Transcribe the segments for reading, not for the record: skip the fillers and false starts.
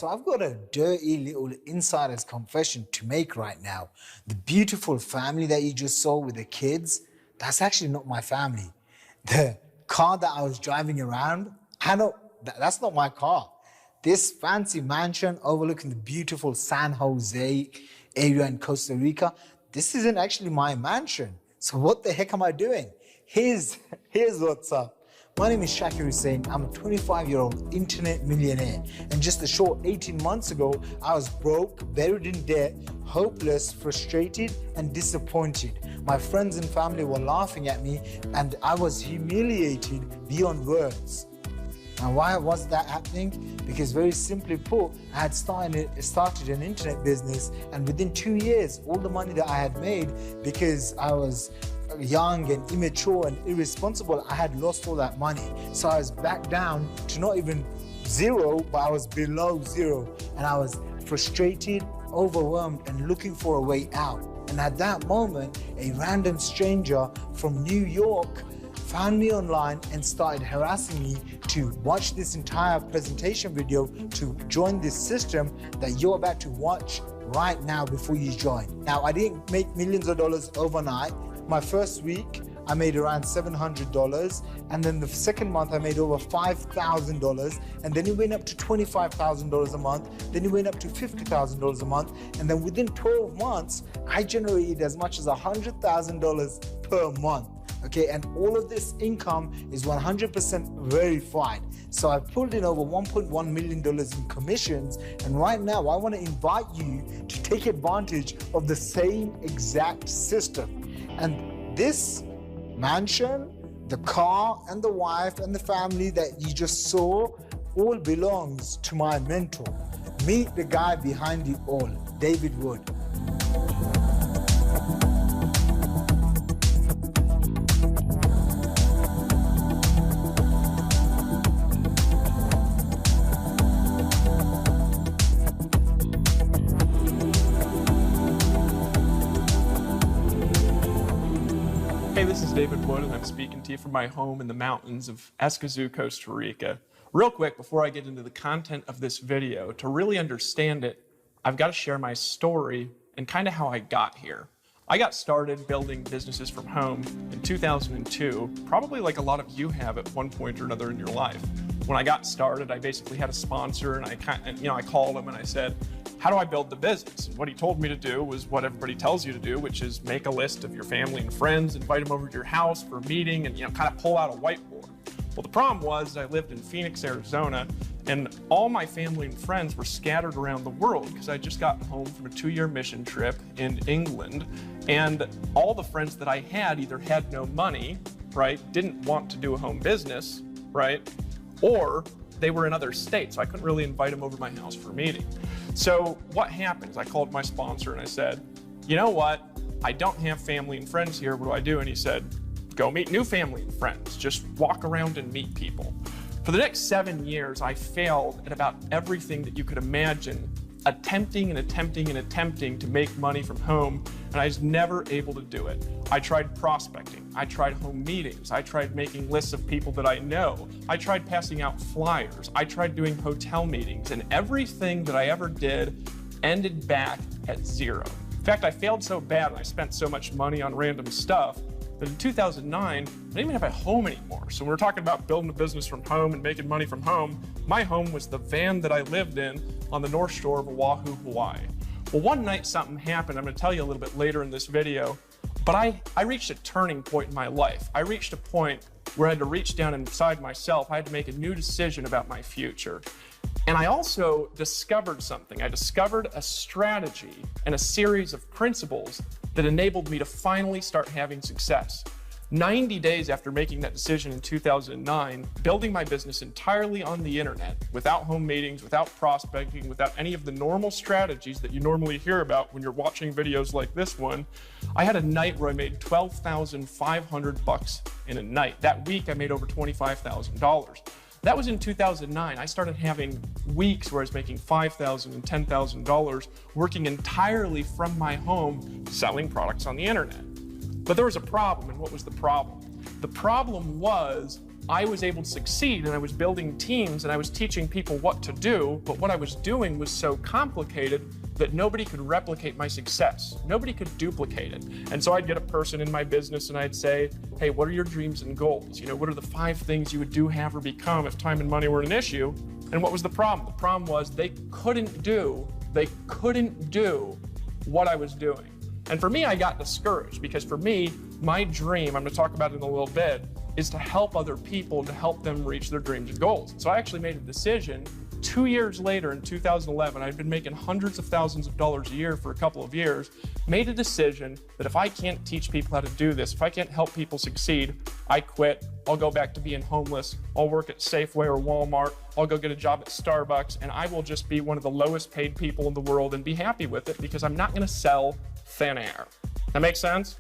so I've got a dirty little insider's confession to make right now. The beautiful family that you just saw with the kids, that's actually not my family. The car that I was driving around, that's not my car. This fancy mansion overlooking the beautiful San Jose area in Costa Rica, this isn't actually my mansion. So what the heck am I doing? Here's what's up. My name is Shakir Hussain. I'm a 25-year-old internet millionaire. And just a short 18 months ago, I was broke, buried in debt, hopeless, frustrated, and disappointed. My friends and family were laughing at me, and I was humiliated beyond words. And why was that happening? Because very simply put, I had started an internet business, and within 2 years, all the money that I had made, because I was young and immature and irresponsible, I had lost all that money. So I was back down to not even zero, but I was below zero. And I was frustrated, overwhelmed, and looking for a way out. And at that moment, a random stranger from New York found me online and started harassing me to watch this entire presentation video to join this system that you're about to watch right now before you join. Now, I didn't make millions of dollars overnight. My first week, I made around $700, and then the second month I made over $5,000, and then it went up to $25,000 a month, then it went up to $50,000 a month, and then within 12 months, I generated as much as $100,000 per month. Okay, and all of this income is 100% verified. So I pulled in over $1.1 million in commissions, and right now I want to invite you to take advantage of the same exact system. And this mansion, the car, and the wife, and the family that you just saw all belongs to my mentor. Meet the guy behind it all, David Wood. Hey, this is David Wood, and I'm speaking to you from my home in the mountains of Escazú, Costa Rica. Real quick, before I get into the content of this video, to really understand it, I've got to share my story and kind of how I got here. I got started building businesses from home in 2002, probably like a lot of you have at one point or another in your life. When I got started, I basically had a sponsor, and I called him and I said, how do I build the business? And what he told me to do was what everybody tells you to do, which is make a list of your family and friends, invite them over to your house for a meeting, and kind of pull out a whiteboard. Well, the problem was I lived in Phoenix, Arizona, and all my family and friends were scattered around the world because I just gotten home from a 2-year mission trip in England, and all the friends that I had either had no money, right, didn't want to do a home business, right, or they were in other states, so I couldn't really invite them over to my house for a meeting. So what happens? I called my sponsor and I said, you know what? I don't have family and friends here. What do I do? And he said, go meet new family and friends. Just walk around and meet people. For the next 7 years, I failed at about everything that you could imagine, attempting to make money from home, and I was never able to do it. I tried prospecting, I tried home meetings, I tried making lists of people that I know, I tried passing out flyers, I tried doing hotel meetings, and everything that I ever did ended back at zero. In fact, I failed so bad and I spent so much money on random stuff that in 2009, I didn't even have a home anymore. So when we're talking about building a business from home and making money from home, my home was the van that I lived in on the North Shore of Oahu, Hawaii. Well, one night something happened. I'm gonna tell you a little bit later in this video, but I reached a turning point in my life. I reached a point where I had to reach down inside myself. I had to make a new decision about my future. And I also discovered something. I discovered a strategy and a series of principles that enabled me to finally start having success. 90 days after making that decision in 2009, building my business entirely on the internet, without home meetings, without prospecting, without any of the normal strategies that you normally hear about when you're watching videos like this one, I had a night where I made $12,500 in a night. That week, I made over $25,000. That was in 2009. I started having weeks where I was making $5,000 and $10,000 working entirely from my home, selling products on the internet. But there was a problem, and what was the problem? The problem was I was able to succeed, and I was building teams, and I was teaching people what to do, but what I was doing was so complicated that nobody could replicate my success. Nobody could duplicate it. And so I'd get a person in my business and I'd say, hey, what are your dreams and goals? You know, what are the 5 things you would do, have, or become if time and money were an issue? And what was the problem? The problem was they couldn't do what I was doing. And for me, I got discouraged because for me, my dream, I'm gonna talk about it in a little bit, is to help other people, to help them reach their dreams and goals. So I actually made a decision 2 years later in 2011, I'd been making hundreds of thousands of dollars a year for a couple of years, made a decision that if I can't teach people how to do this, if I can't help people succeed, I quit. I'll go back to being homeless. I'll work at Safeway or Walmart. I'll go get a job at Starbucks, and I will just be one of the lowest paid people in the world and be happy with it because I'm not gonna sell thin air. That makes sense?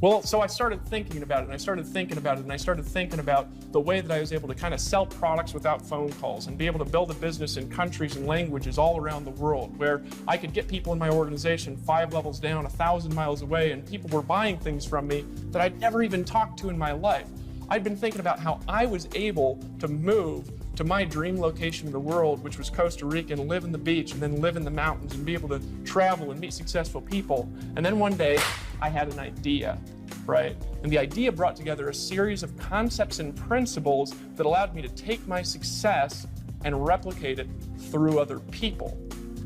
Well, so I started thinking about it, and I started thinking about it, and I started thinking about the way that I was able to kind of sell products without phone calls and be able to build a business in countries and languages all around the world where I could get people in my organization 5 levels down, 1,000 miles away, and people were buying things from me that I'd never even talked to in my life. I'd been thinking about how I was able to move to my dream location in the world, which was Costa Rica, and live in the beach and then live in the mountains and be able to travel and meet successful people. And then one day I had an idea, right? And the idea brought together a series of concepts and principles that allowed me to take my success and replicate it through other people,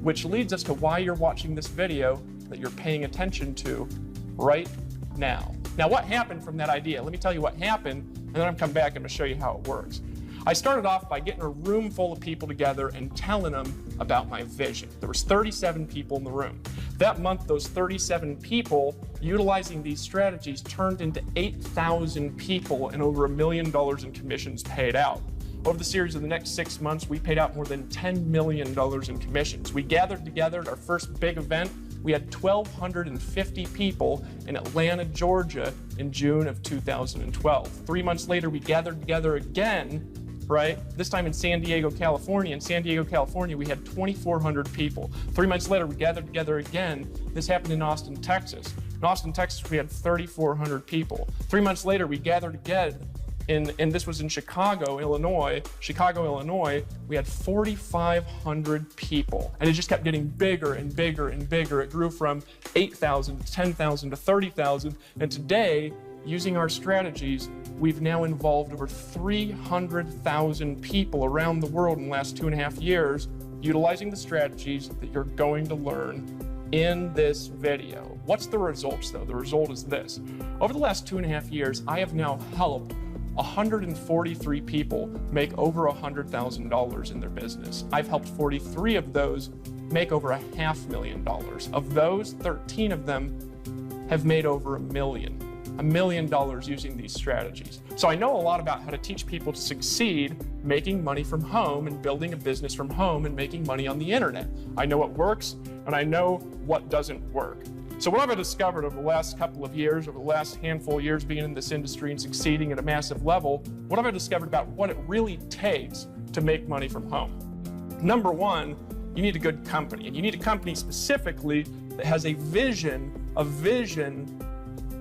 which leads us to why you're watching this video that you're paying attention to right now. Now, what happened from that idea? Let me tell you what happened, and then I'm come back and I'm gonna show you how it works. I started off by getting a room full of people together and telling them about my vision. There was 37 people in the room. That month, those 37 people, utilizing these strategies, turned into 8,000 people and over $1 million in commissions paid out. Over the series of the next 6 months, we paid out more than $10 million in commissions. We gathered together at our first big event. We had 1,250 people in Atlanta, Georgia in June of 2012. 3 months later, we gathered together again, right? This time in San Diego, California. In San Diego, California, we had 2,400 people. 3 months later, we gathered together again. This happened in Austin, Texas. In Austin, Texas, we had 3,400 people. 3 months later, we gathered again, and this was in Chicago, Illinois. Chicago, Illinois, we had 4,500 people. And it just kept getting bigger and bigger and bigger. It grew from 8,000 to 10,000 to 30,000. And today, using our strategies, we've now involved over 300,000 people around the world in the last 2.5 years, utilizing the strategies that you're going to learn in this video. What's the results though? The result is this. Over the last 2.5 years, I have now helped 143 people make over $100,000 in their business. I've helped 43 of those make over $500,000. Of those, 13 of them have made over $1 million using these strategies. So I know a lot about how to teach people to succeed making money from home and building a business from home and making money on the internet. I know what works and I know what doesn't work. So what I've discovered over the last couple of years, over the last handful of years being in this industry and succeeding at a massive level, what have I discovered about what it really takes to make money from home? Number one, you need a good company, and you need a company specifically that has a vision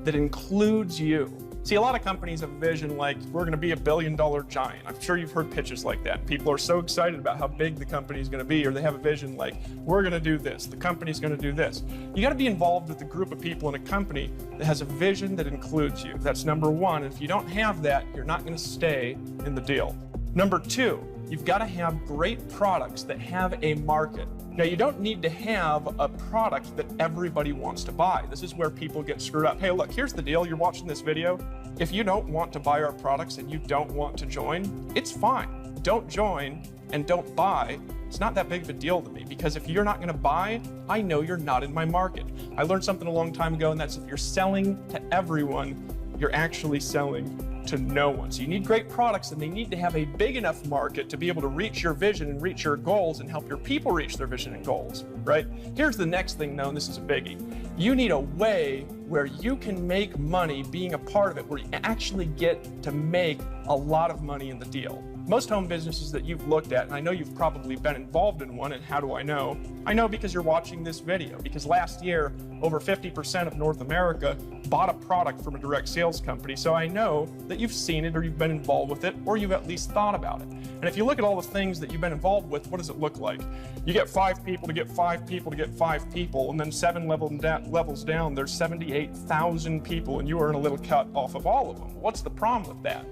that includes you. See, a lot of companies have a vision like, we're gonna be $1 billion giant. I'm sure you've heard pitches like that. People are so excited about how big the company is gonna be, or they have a vision like, we're gonna do this, the company's gonna do this. You gotta be involved with a group of people in a company that has a vision that includes you. That's number one. And if you don't have that, you're not gonna stay in the deal. Number two, you've gotta have great products that have a market. Now, you don't need to have a product that everybody wants to buy. This is where people get screwed up. Hey, look, here's the deal. You're watching this video. If you don't want to buy our products and you don't want to join, it's fine. Don't join and don't buy. It's not that big of a deal to me, because if you're not gonna buy, I know you're not in my market. I learned something a long time ago, and that's if you're selling to everyone, you're actually selling to no one. So you need great products, and they need to have a big enough market to be able to reach your vision and reach your goals and help your people reach their vision and goals, right? Here's the next thing though, and this is a biggie. You need a way where you can make money being a part of it, where you actually get to make a lot of money in the deal. Most home businesses that you've looked at, and I know you've probably been involved in one, and how do I know? I know because you're watching this video, because last year, over 50% of North America bought a product from a direct sales company, so I know that you've seen it or you've been involved with it, or you've at least thought about it. And if you look at all the things that you've been involved with, what does it look like? You get 5 people to get 5 people to get 5 people, and then 7 levels down, there's 78,000 people, and you earn a little cut off of all of them. What's the problem with that?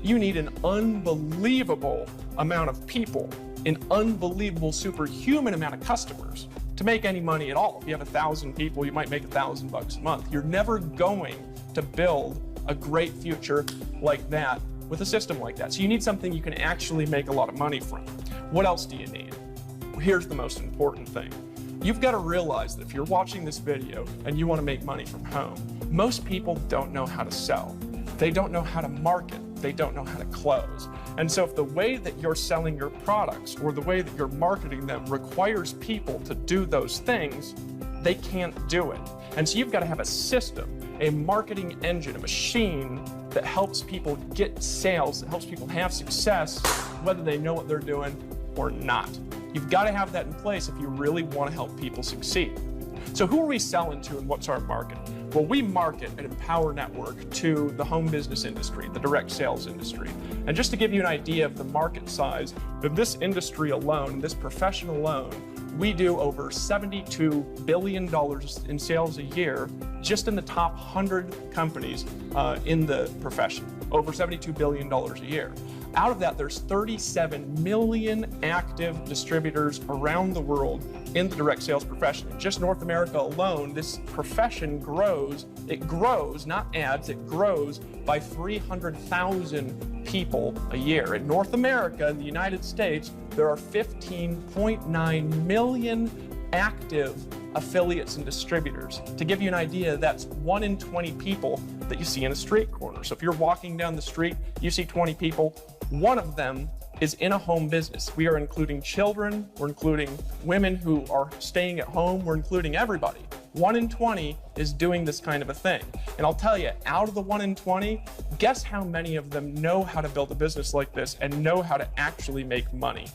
You need an unbelievable amount of people, an unbelievable superhuman amount of customers to make any money at all. If you have 1,000 people, you might make $1,000 a month. You're never going to build a great future like that with a system like that. So you need something you can actually make a lot of money from. What else do you need? Here's the most important thing. You've got to realize that if you're watching this video and you want to make money from home, most people don't know how to sell. They don't know how to market. They don't know how to close. And so if the way that you're selling your products or the way that you're marketing them requires people to do those things, they can't do it. And so you've got to have a system, a marketing engine, a machine that helps people get sales, that helps people have success, whether they know what they're doing or not. You've got to have that in place if you really want to help people succeed. So who are we selling to and what's our market? Well, we market an Empower network to the home business industry, the direct sales industry. And just to give you an idea of the market size of this industry alone, this profession alone, we do over $72 billion in sales a year just in the top 100 companies in the profession, over $72 billion a year. Out of that, there's 37 million active distributors around the world in the direct sales profession. In just North America alone, this profession grows. It grows, not adds, it grows by 300,000 people a year. In North America, in the United States, there are 15.9 million active affiliates and distributors. To give you an idea, that's 1 in 20 people that you see in a street corner. So if you're walking down the street, you see 20 people, 1 of them is in a home business. We are including children, we're including women who are staying at home, we're including everybody. 1 in 20 is doing this kind of a thing. And I'll tell you, out of the 1 in 20, guess how many of them know how to build a business like this and know how to actually make money?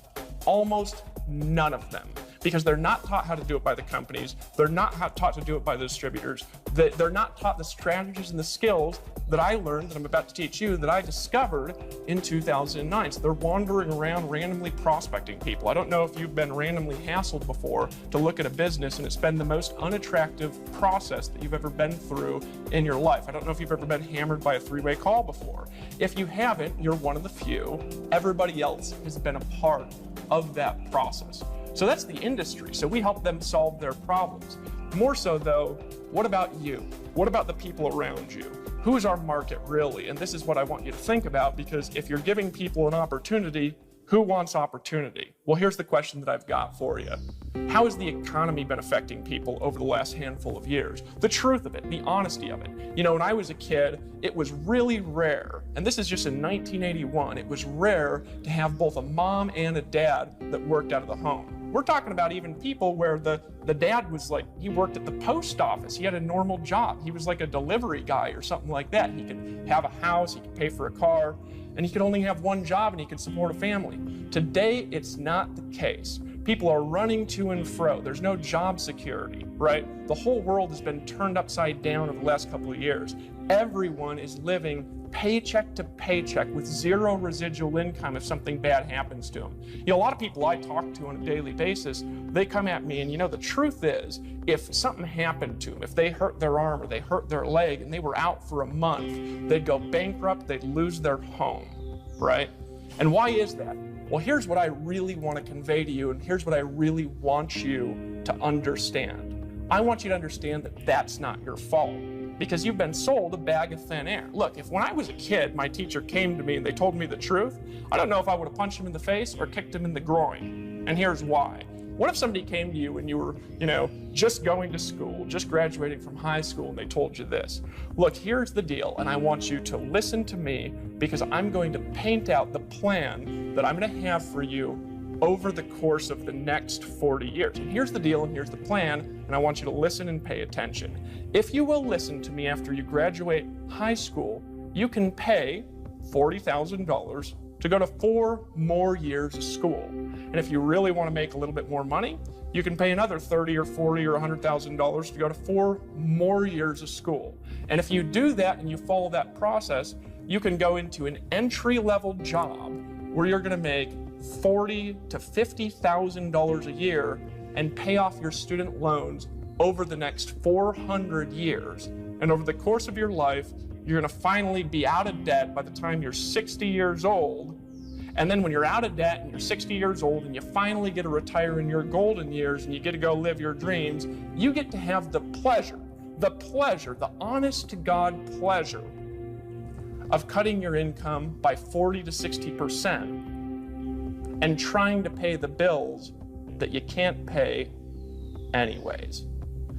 Almost none of them. Because they're not taught how to do it by the companies, they're not taught to do it by the distributors, they're not taught the strategies and the skills that I learned, that I'm about to teach you, that I discovered in 2009. So they're wandering around randomly prospecting people. I don't know if you've been randomly hassled before to look at a business and it's been the most unattractive process that you've ever been through in your life. I don't know if you've ever been hammered by a 3-way call before. If you haven't, you're one of the few. Everybody else has been a part of that process. So that's the industry. So we help them solve their problems. More so though, what about you? What about the people around you? Who is our market really? And this is what I want you to think about, because if you're giving people an opportunity, who wants opportunity? Well, here's the question that I've got for you. How has the economy been affecting people over the last handful of years? The truth of it, the honesty of it. You know, when I was a kid, it was really rare, and this is just in 1981, it was rare to have both a mom and a dad that worked out of the home. We're talking about even people where the dad was like, he worked at the post office. He had a normal job. He was like a delivery guy or something like that. He could have a house, he could pay for a car, and he could only have one job and he could support a family. Today, it's not the case. People are running to and fro. There's no job security, right? The whole world has been turned upside down over the last couple of years. Everyone is living paycheck to paycheck with zero residual income if something bad happens to them. You know, a lot of people I talk to on a daily basis, they come at me and, you know, the truth is, if something happened to them, if they hurt their arm or they hurt their leg and they were out for a month, they'd go bankrupt, they'd lose their home, right? And why is that? Well, here's what I really want to convey to you, and here's what I really want you to understand. I want you to understand that that's not your fault, because you've been sold a bag of thin air. Look, if when I was a kid, my teacher came to me and they told me the truth, I don't know if I would have punched him in the face or kicked him in the groin. And here's why. What if somebody came to you and you were, you know, just going to school, just graduating from high school, and they told you this? Look, here's the deal, and I want you to listen to me, because I'm going to paint out the plan that I'm going to have for you over the course of the next 40 years. And here's the deal, and here's the plan, and I want you to listen and pay attention. If you will listen to me after you graduate high school, you can pay $40,000 to go to 4 more years of school. And if you really want to make a little bit more money, you can pay another $30 or $40 or $100,000 to go to 4 more years of school. And if you do that and you follow that process, you can go into an entry-level job where you're going to make $40,000 to $50,000 a year and pay off your student loans over the next 400 years. And over the course of your life, you're going to finally be out of debt by the time you're 60 years old. And then when you're out of debt and you're 60 years old and you finally get to retire in your golden years and you get to go live your dreams, you get to have the pleasure, the honest to God pleasure of cutting your income by 40 to 60% and trying to pay the bills that you can't pay anyways.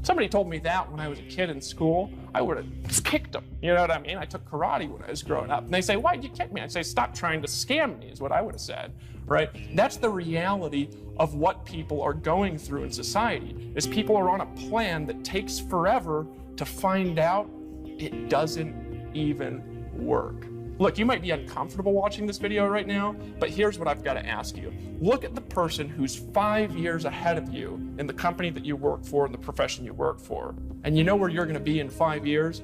Somebody told me that when I was a kid in school, I would have kicked them. You know what I mean? I took karate when I was growing up. And they say, why'd you kick me? I'd say, stop trying to scam me, is what I would have said, right? That's the reality of what people are going through in society, is people are on a plan that takes forever to find out it doesn't even work. Look, you might be uncomfortable watching this video right now, but here's what I've got to ask you. Look at the person who's 5 years ahead of you in the company that you work for and the profession you work for. And you know where you're going to be in 5 years?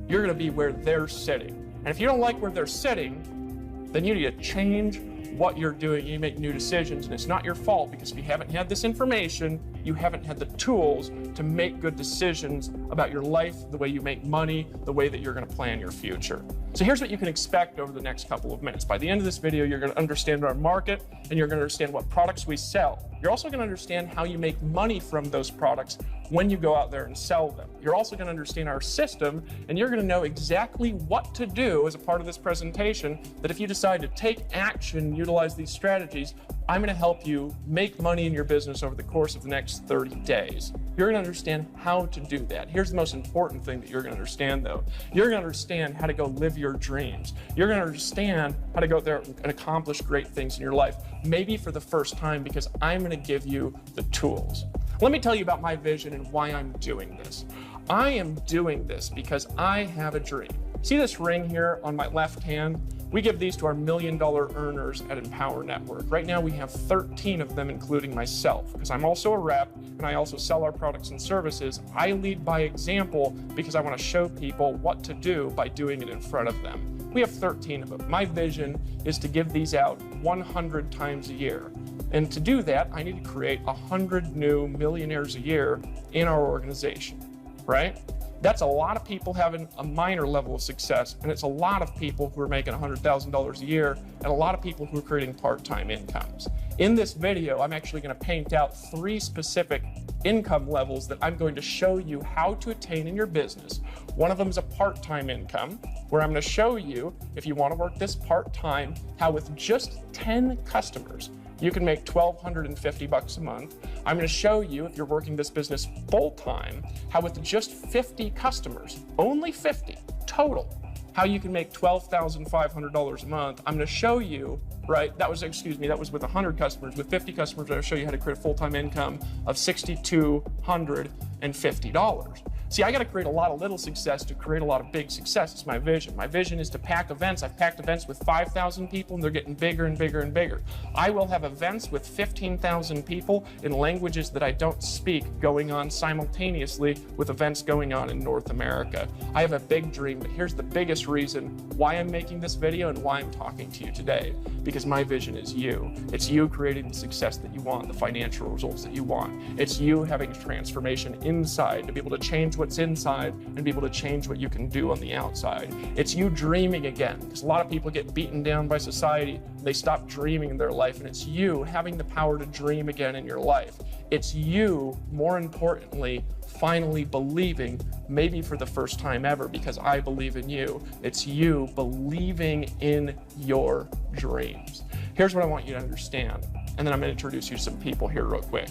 You're going to be where they're sitting. And if you don't like where they're sitting, then you need to change what you're doing. You make new decisions, and it's not your fault, because if you haven't had this information, you haven't had the tools to make good decisions about your life, the way you make money, the way that you're going to plan your future. So here's what you can expect over the next couple of minutes. By the end of this video, you're going to understand our market, and you're going to understand what products we sell. You're also going to understand how you make money from those products when you go out there and sell them. You're also going to understand our system, and you're going to know exactly what to do as a part of this presentation, that if you decide to take action, utilize these strategies, I'm going to help you make money in your business over the course of the next 30 days. You're going to understand how to do that. Here's the most important thing that you're going to understand, though. You're going to understand how to go live your dreams. You're going to understand how to go there and accomplish great things in your life, maybe for the first time, because I'm going to give you the tools. Let me tell you about my vision and why I'm doing this. I am doing this because I have a dream. See this ring here on my left hand? We give these to our $1 million earners at Empower Network. Right now we have 13 of them, including myself, because I'm also a rep and I also sell our products and services. I lead by example because I want to show people what to do by doing it in front of them. We have 13 of them. My vision is to give these out 100 times a year. And to do that, I need to create 100 new millionaires a year in our organization, right? That's a lot of people having a minor level of success, and it's a lot of people who are making $100,000 a year, and a lot of people who are creating part-time incomes. In this video, I'm actually going to paint out 3 specific income levels that I'm going to show you how to attain in your business. One of them is a part-time income, where I'm going to show you, if you want to work this part-time, how with just 10 customers, you can make $1,250 a month. I'm going to show you, if you're working this business full-time, how with just 50 customers, only 50 total, how you can make $12,500 a month. I'm going to show you, right, that was with 100 customers. With 50 customers, I'll show you how to create a full-time income of $6,250. See, I got to create a lot of little success to create a lot of big success. It's my vision. My vision is to pack events. I've packed events with 5,000 people, and they're getting bigger and bigger and bigger. I will have events with 15,000 people in languages that I don't speak going on simultaneously with events going on in North America. I have a big dream, but here's the biggest reason why I'm making this video and why I'm talking to you today. Because my vision is you. It's you creating the success that you want, the financial results that you want. It's you having a transformation inside to be able to change what's inside and be able to change what you can do on the outside. It's you dreaming again, because a lot of people get beaten down by society. They stop dreaming in their life, and it's you having the power to dream again in your life. It's you, more importantly, finally believing, maybe for the first time ever, because I believe in you. It's you believing in your dreams. Here's what I want you to understand, and then I'm going to introduce you to some people here real quick.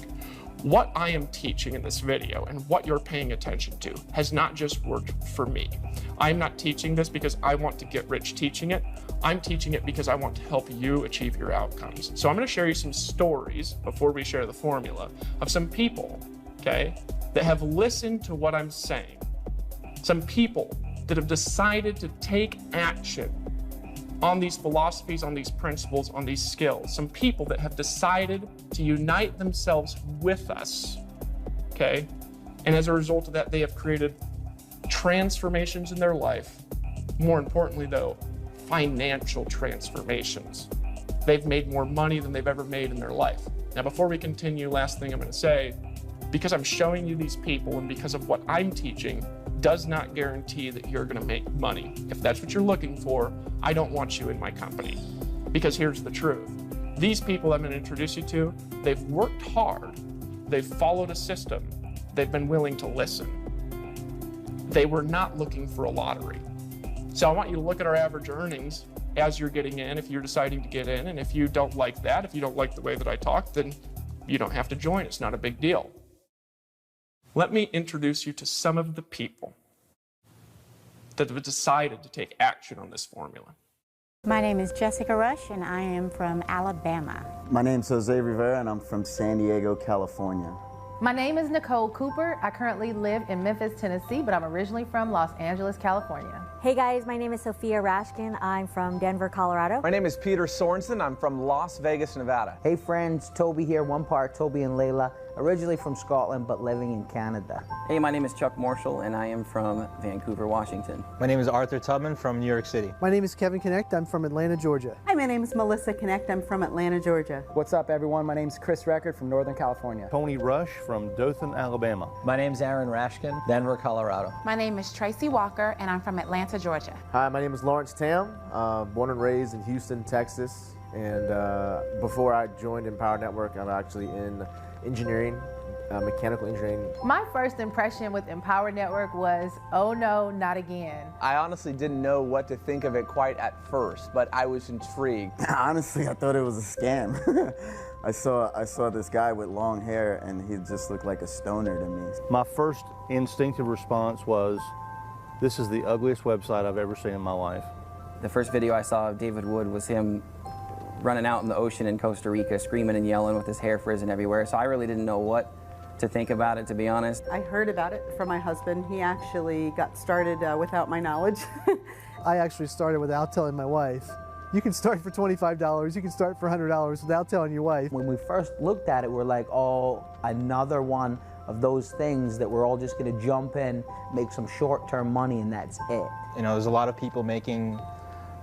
What I am teaching in this video and what you're paying attention to has not just worked for me. I'm not teaching this because I want to get rich teaching it. I'm teaching it because I want to help you achieve your outcomes. So I'm going to share you some stories before we share the formula of some people, okay, that have listened to what I'm saying. Some people that have decided to take action on these philosophies, on these principles, on these skills. Some people that have decided to unite themselves with us, okay? And as a result of that, they have created transformations in their life. More importantly, though, financial transformations. They've made more money than they've ever made in their life. Now, before we continue, last thing I'm going to say, because I'm showing you these people and because of what I'm teaching, does not guarantee that you're going to make money. If that's what you're looking for, I don't want you in my company. Because here's the truth. These people I'm going to introduce you to, they've worked hard. They've followed a system. They've been willing to listen. They were not looking for a lottery. So I want you to look at our average earnings as you're getting in, if you're deciding to get in. And if you don't like that, if you don't like the way that I talk, then you don't have to join. It's not a big deal. Let me introduce you to some of the people that have decided to take action on this formula. My name is Jessica Rush, and I am from Alabama. My name's Jose Rivera, and I'm from San Diego, California. My name is Nicole Cooper. I currently live in Memphis, Tennessee, but I'm originally from Los Angeles, California. Hey guys, my name is Sophia Rashkin. I'm from Denver, Colorado. My name is Peter Sorensen. I'm from Las Vegas, Nevada. Hey friends, Toby here, one part Toby and Layla, originally from Scotland but living in Canada. Hey, my name is Chuck Marshall and I am from Vancouver, Washington. My name is Arthur Tubman from New York City. My name is Kevin Connect. I'm from Atlanta, Georgia. Hi, my name is Melissa Connect. I'm from Atlanta, Georgia. What's up, everyone? My name is Chris Record from Northern California. Tony Rush from Dothan, Alabama. My name is Aaron Rashkin, Denver, Colorado. My name is Tracy Walker and I'm from Atlanta, Georgia. Hi, my name is Lawrence Tam, born and raised in Houston, Texas. And before I joined Empower Network, I'm actually in engineering, mechanical engineering. My first impression with Empower Network was, oh no, not again. I honestly didn't know what to think of it quite at first, but I was intrigued. Honestly, I thought it was a scam. I saw this guy with long hair, and he just looked like a stoner to me. My first instinctive response was, this is the ugliest website I've ever seen in my life. The first video I saw of David Wood was him running out in the ocean in Costa Rica, screaming and yelling with his hair frizzing everywhere, so I really didn't know what to think about it, to be honest. I heard about it from my husband. He actually got started without my knowledge. I actually started without telling my wife. You can start for $25, you can start for $100 without telling your wife. When we first looked at it, we're like, oh, another one of those things that we're all just going to jump in, make some short-term money, and that's it. You know, there's a lot of people making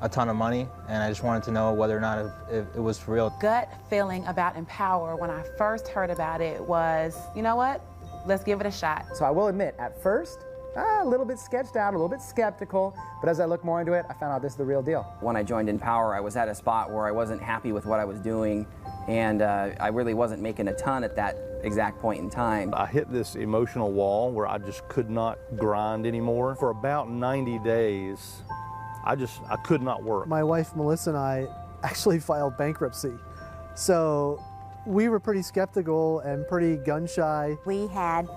a ton of money, and I just wanted to know whether or not if it was for real. Gut feeling about Empower when I first heard about it was, you know what, let's give it a shot. So I will admit, at first, a little bit sketched out, a little bit skeptical, but as I looked more into it, I found out this is the real deal. When I joined Empower, I was at a spot where I wasn't happy with what I was doing, and I really wasn't making a ton at that exact point in time. I hit this emotional wall where I just could not grind anymore. For about 90 days, I could not work. My wife, Melissa, and I actually filed bankruptcy. So we were pretty skeptical and pretty gun-shy. We had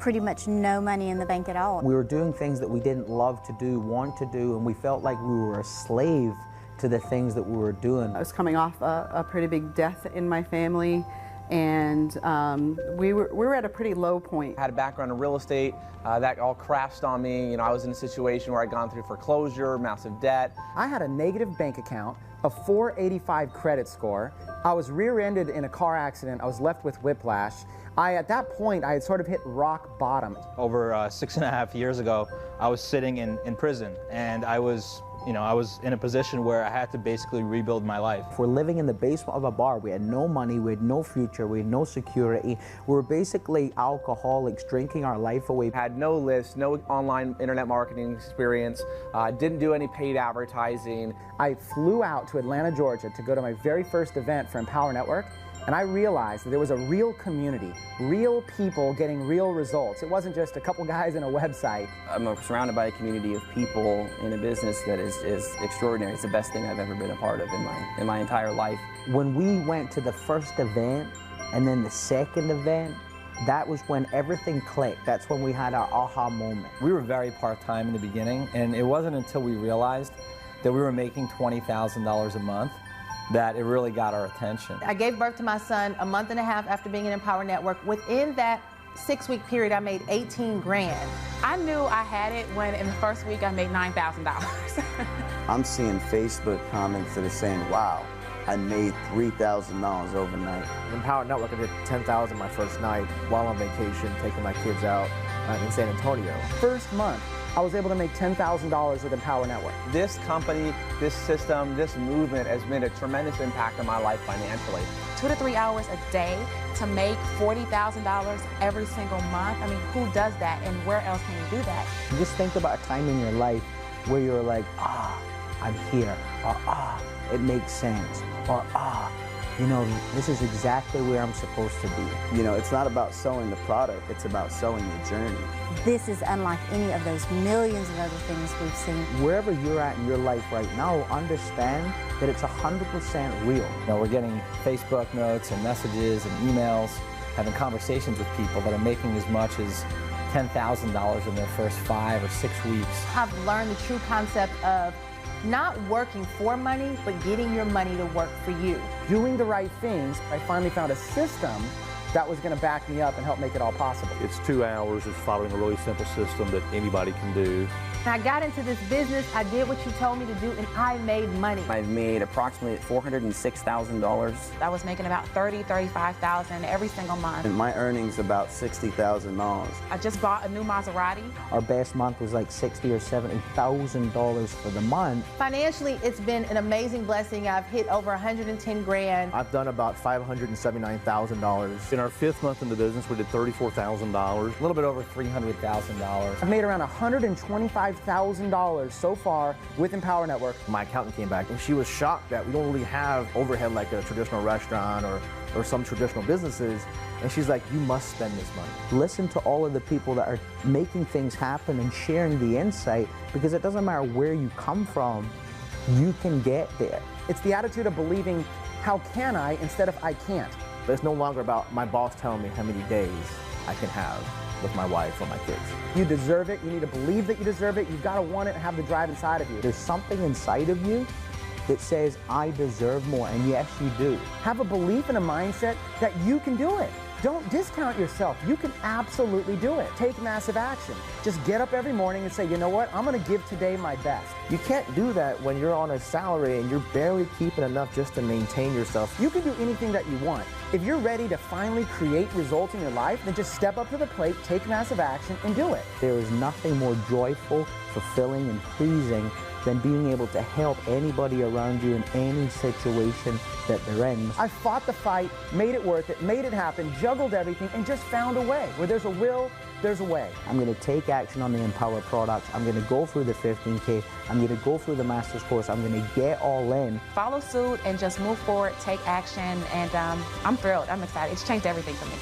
pretty much no money in the bank at all. We were doing things that we didn't love to do, want to do, and we felt like we were a slave to the things that we were doing. I was coming off a pretty big death in my family, and we were at a pretty low point. I had a background in real estate. That all crashed on me. You know, I was in a situation where I'd gone through foreclosure, massive debt. I had a negative bank account, a 485 credit score. I was rear-ended in a car accident. I was left with whiplash. At that point, I had sort of hit rock bottom. Over 6.5 years ago, I was sitting in prison, and I was in a position where I had to basically rebuild my life. We're living in the basement of a bar. We had no money, we had no future, we had no security. We were basically alcoholics, drinking our life away. Had no list, no online internet marketing experience, didn't do any paid advertising. I flew out to Atlanta, Georgia to go to my very first event for Empower Network, and I realized that there was a real community, real people getting real results. It wasn't just a couple guys in a website. I'm surrounded by a community of people in a business that is extraordinary. It's the best thing I've ever been a part of in my entire life. When we went to the first event and then the second event, that was when everything clicked. That's when we had our aha moment. We were very part-time in the beginning, and it wasn't until we realized that we were making $20,000 a month that it really got our attention. I gave birth to my son a month and a half after being in Empower Network. Within that 6-week period, I made 18 grand. I knew I had it when in the first week I made $9,000. I'm seeing Facebook comments that are saying, wow, I made $3,000 overnight. In Empower Network, I did $10,000 my first night while on vacation, taking my kids out in San Antonio. First month, I was able to make $10,000 with Empower Network. This company, this system, this movement has made a tremendous impact on my life financially. 2 to 3 hours a day to make $40,000 every single month. I mean, who does that and where else can you do that? Just think about a time in your life where you're like, I'm here, or it makes sense, or you know, this is exactly where I'm supposed to be. You know, it's not about selling the product, it's about selling the journey. This is unlike any of those millions of other things we've seen. Wherever you're at in your life right now, understand that it's 100% real. You know, we're getting Facebook notes and messages and emails, having conversations with people that are making as much as $10,000 in their first 5 or 6 weeks. I've learned the true concept of not working for money, but getting your money to work for you. Doing the right things, I finally found a system that was going to back me up and help make it all possible. It's 2 hours. It's following a really simple system that anybody can do. When I got into this business, I did what you told me to do, and I made money. I've made approximately $406,000. I was making about $30,000, $35,000 every single month. And my earnings about $60,000. I just bought a new Maserati. Our best month was like $60,000 or $70,000 for the month. Financially, it's been an amazing blessing. I've hit over 110 grand. I've done about $579,000. In our 5th month in the business, we did $34,000. A little bit over $300,000. I've made around $125,000 so far with Empower Network. My accountant came back and she was shocked that we don't really have overhead like a traditional restaurant or some traditional businesses. And she's like, you must spend this money. Listen to all of the people that are making things happen and sharing the insight, because it doesn't matter where you come from, you can get there. It's the attitude of believing, how can I, instead of I can't. But it's no longer about my boss telling me how many days I can have with my wife or my kids. You deserve it. You need to believe that you deserve it. You've got to want it and have the drive inside of you. There's something inside of you that says, I deserve more, and yes, you do. Have a belief and a mindset that you can do it. Don't discount yourself. You can absolutely do it. Take massive action. Just get up every morning and say, you know what? I'm going to give today my best. You can't do that when you're on a salary and you're barely keeping enough just to maintain yourself. You can do anything that you want. If you're ready to finally create results in your life, then just step up to the plate, take massive action, and do it. There is nothing more joyful, fulfilling, and pleasing than being able to help anybody around you in any situation that they're in. I fought the fight, made it worth it, made it happen, juggled everything, and just found a way. Where there's a will, there's a way. I'm going to take action on the Empower products. I'm going to go through the 15K. I'm going to go through the master's course. I'm going to get all in. Follow suit and just move forward, take action, and I'm thrilled. I'm excited. It's changed everything for me.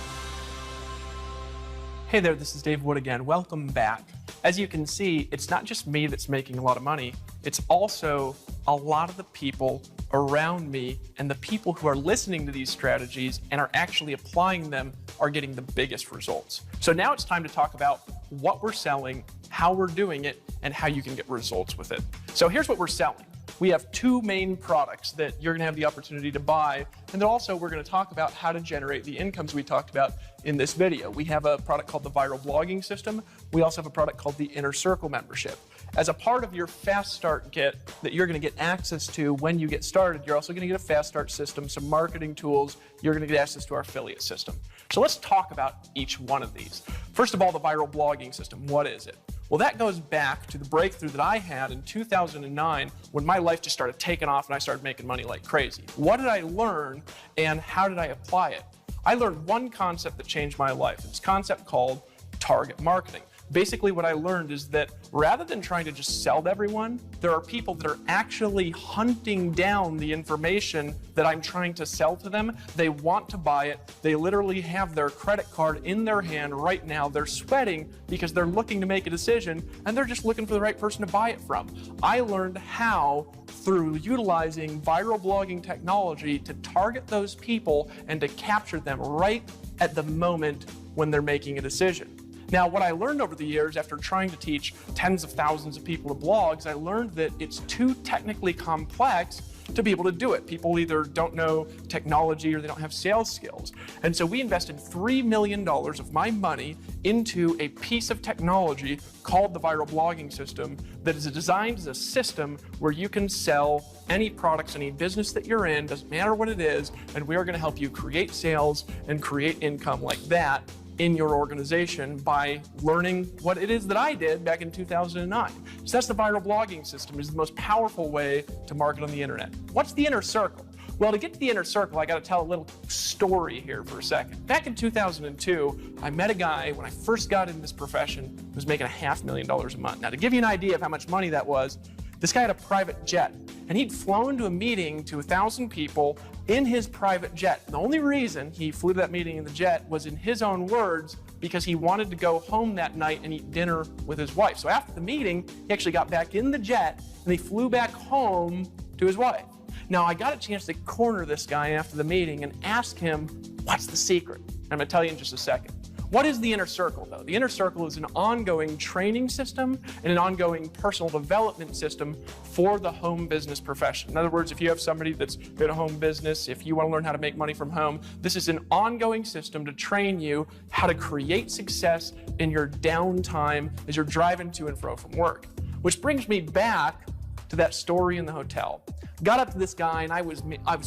Hey there, this is Dave Wood again. Welcome back. As you can see, it's not just me that's making a lot of money, it's also a lot of the people around me, and the people who are listening to these strategies and are actually applying them are getting the biggest results. So now it's time to talk about what we're selling, how we're doing it, and how you can get results with it. So here's what we're selling. We have 2 main products that you're gonna have the opportunity to buy, and then also we're gonna talk about how to generate the incomes we talked about in this video. We have a product called the Viral Blogging System. We also have a product called the Inner Circle Membership. As a part of your Fast Start Kit that you're gonna get access to when you get started, you're also gonna get a Fast Start system, some marketing tools, you're gonna get access to our affiliate system. So let's talk about each one of these. First of all, the Viral Blogging System, what is it? Well, that goes back to the breakthrough that I had in 2009 when my life just started taking off and I started making money like crazy. What did I learn and how did I apply it? I learned one concept that changed my life. It's a concept called target marketing. Basically what I learned is that rather than trying to just sell to everyone, there are people that are actually hunting down the information that I'm trying to sell to them. They want to buy it. They literally have their credit card in their hand right now. They're sweating because they're looking to make a decision and they're just looking for the right person to buy it from. I learned how through utilizing viral blogging technology to target those people and to capture them right at the moment when they're making a decision. Now, what I learned over the years after trying to teach tens of thousands of people to blogs, I learned that it's too technically complex to be able to do it. People either don't know technology or they don't have sales skills. And so we invested $3 million of my money into a piece of technology called the viral blogging system that is designed as a system where you can sell any products, any business that you're in, doesn't matter what it is, and we are going to help you create sales and create income like that in your organization by learning what it is that I did back in 2009. So that's the viral blogging system. It's the most powerful way to market on the internet. What's the inner circle? Well, to get to the inner circle, I got to tell a little story here for a second. Back in 2002, I met a guy when I first got in this profession who was making $500,000 a month. Now, to give you an idea of how much money that was, this guy had a private jet, and he'd flown to a meeting to 1,000 people in his private jet. The only reason he flew to that meeting in the jet was, in his own words, because he wanted to go home that night and eat dinner with his wife. So after the meeting, he actually got back in the jet and he flew back home to his wife. Now, I got a chance to corner this guy after the meeting and ask him, what's the secret? I'm going to tell you in just a second. What is the inner circle, though? The inner circle is an ongoing training system and an ongoing personal development system for the home business profession. In other words, if you have somebody that's got a home business, if you want to learn how to make money from home, this is an ongoing system to train you how to create success in your downtime as you're driving to and fro from work. Which brings me back to that story in the hotel. Got up to this guy and I was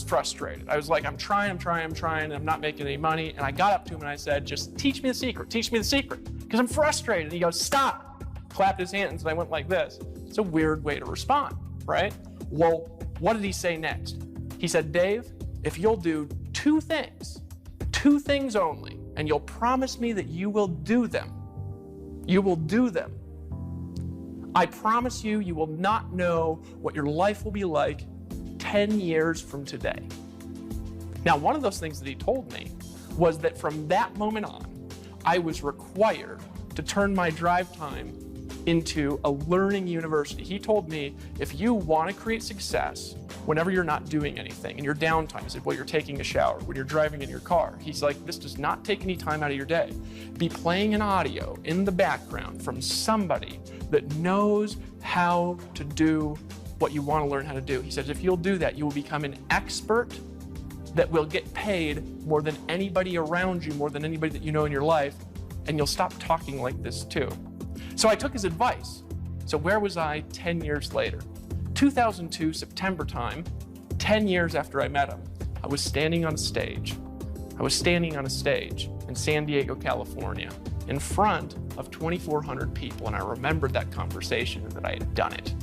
frustrated. I was like, I'm trying, and I'm not making any money. And I got up to him and I said, just teach me the secret, because I'm frustrated. And he goes, stop, clapped his hands, and I went like this. It's a weird way to respond, right? Well, what did he say next? He said, Dave, if you'll do two things only, and you'll promise me that you will do them, I promise you, you will not know what your life will be like 10 years from today. Now, one of those things that he told me was that from that moment on, I was required to turn my drive time into a learning university. He told me, if you want to create success whenever you're not doing anything, in your downtime, he said, while you're taking a shower, when you're driving in your car, he's like, this does not take any time out of your day. Be playing an audio in the background from somebody that knows how to do what you want to learn how to do. He says, if you'll do that, you will become an expert that will get paid more than anybody around you, more than anybody that you know in your life, and you'll stop talking like this too. So I took his advice. So where was I 10 years later? 2002, September time, 10 years after I met him, I was standing on a stage. In San Diego, California, in front of 2,400 people, and I remembered that conversation and that I had done it.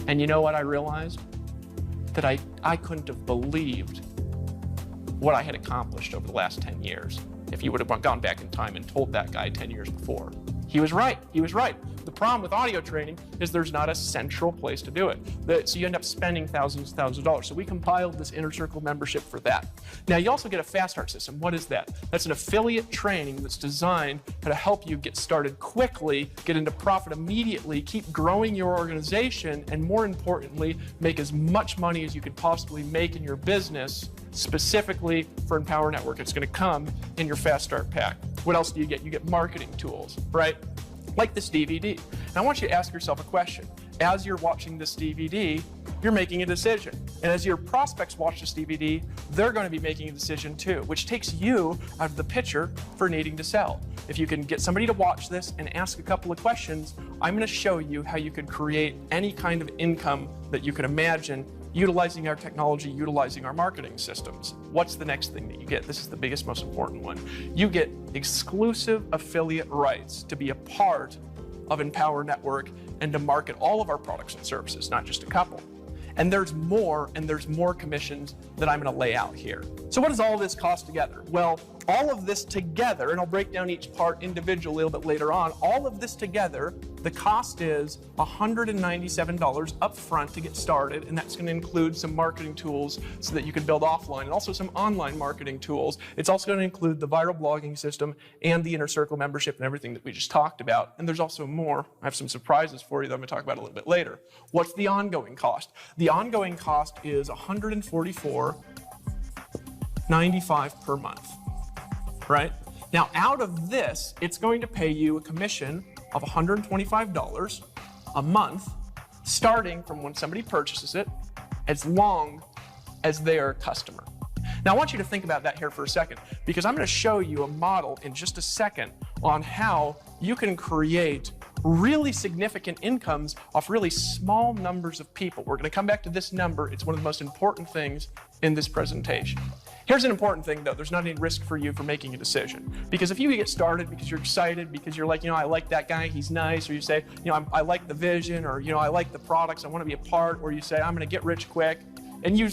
And you know what I realized? That I couldn't have believed what I had accomplished over the last 10 years if you would have gone back in time and told that guy 10 years before. He was right. The problem with audio training is there's not a central place to do it. So you end up spending thousands of dollars. So we compiled this Inner Circle membership for that. Now, you also get a Fast Start system. What is that? That's an affiliate training that's designed to help you get started quickly, get into profit immediately, keep growing your organization, and more importantly, make as much money as you could possibly make in your business, specifically for Empower Network. It's going to come in your Fast Start pack. What else do you get? You get marketing tools, right? Like this DVD. And I want you to ask yourself a question. As you're watching this DVD, you're making a decision. And as your prospects watch this DVD, they're going to be making a decision too, which takes you out of the picture for needing to sell. If you can get somebody to watch this and ask a couple of questions, I'm going to show you how you can create any kind of income that you can imagine utilizing our technology, utilizing our marketing systems. What's the next thing that you get? This is the biggest, most important one. You get exclusive affiliate rights to be a part of Empower Network and to market all of our products and services, not just a couple. And there's more commissions that I'm going to lay out here. So what does all of this cost together? Well, all of this together, and I'll break down each part individually a little bit later on, all of this together, the cost is $197 up front to get started, and that's going to include some marketing tools so that you can build offline, and also some online marketing tools. It's also going to include the viral blogging system and the Inner Circle membership and everything that we just talked about. And there's also more. I have some surprises for you that I'm going to talk about a little bit later. What's the ongoing cost? The ongoing cost is $144.95 per month, right? Now, out of this, it's going to pay you a commission of $125 a month, starting from when somebody purchases it as long as they are a customer. Now I want you to think about that here for a second, because I'm going to show you a model in just a second on how you can create really significant incomes off really small numbers of people. We're going to come back to this number. It's one of the most important things in this presentation. Here's an important thing though, there's not any risk for you for making a decision. Because if you get started because you're excited, because you're like, I like that guy, he's nice, or you say, I like the vision, or I like the products, I want to be a part, or you say, I'm going to get rich quick, and you